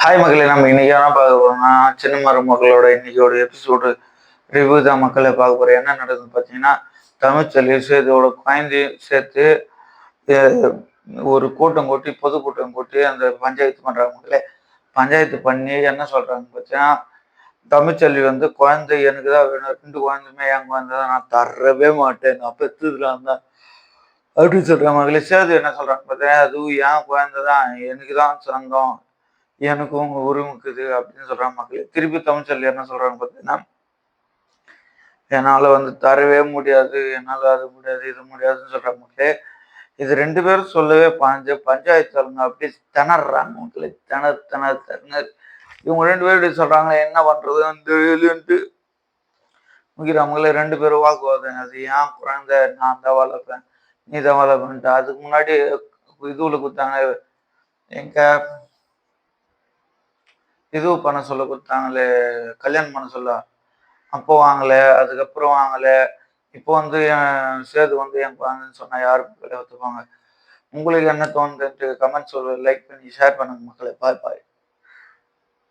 Hi மக்களே, நம்ம இன்னைக்கு என்ன பார்க்க போறோம்னா சின்ன மருமகளோட இன்னைக்கோட எபிசோடு ரிவ்யூ தான் மக்களை பார்க்க போறோம். என்ன நடக்குதுன்னு பார்த்தீங்கன்னா, தமிழ்ச்செல்வி சேதுவோட குழந்தையும் சேர்த்து அஹ், ஒரு கூட்டம் கூட்டி பொதுக்கூட்டம் கூட்டி அந்த பஞ்சாயத்து பண்றாங்க மக்களே. பஞ்சாயத்து பண்ணி என்ன சொல்றாங்க பார்த்தீங்கன்னா, தமிழ்ச்செல்வி வந்து குழந்தை எனக்கு தான் வேணும், ரெண்டு குழந்தையுமே என் குழந்தை தான், நான் தரவே மாட்டேன், நான் பெற்றுக்கலாம் தான் அப்படின்னு சொல்றாங்க மக்களே. சேது என்ன சொல்றாங்க பார்த்தீங்கன்னா, அதுவும் என் குழந்தை தான், எனக்கு தான் சொந்தம், எனக்கும் உங்க உரிமை இருக்குது அப்படின்னு சொல்றாங்க மக்களே. திருப்பி தமிழ்ச்செல்வி என்ன சொல்றாங்க பார்த்தீங்கன்னா, என்னால வந்து தரவே முடியாது, என்னால அது முடியாது, இது முடியாதுன்னு சொல்றாங்க மக்களே. இது ரெண்டு பேரும் சொல்லவே பஞ்சாயத்து ஆளுங்க அப்படியே திணறாங்க மக்களே. திணறு இவங்க ரெண்டு பேரும் இப்படி சொல்றாங்க, என்ன பண்றதுன்னு தெரியலன்ட்டு முக்கிறாங்களே. ரெண்டு பேரும் வாக்குவாதம், அது ஏன் குழந்தை, நான் தான் வளர்ப்பேன், நீ தான் வளர்ப்பேன்ட்டு. அதுக்கு முன்னாடி இதுல கொடுத்தாங்க, எங்க இது பண்ண சொல்ல கொடுத்தாங்களே, கல்யாணம் பண்ண சொல்ல, அப்போ வாங்கல, அதுக்கப்புறம் வாங்கல. இப்போ வந்து சேது வந்து என் குழந்தைன்னு சொன்னா யாரும் ஒத்துப்பாங்க? உங்களுக்கு என்ன தோணுதுன்ட்டு கமெண்ட் சொல்ல, லைக் பண்ணி ஷேர் பண்ணுங்க மக்களே. பாய் பாய்.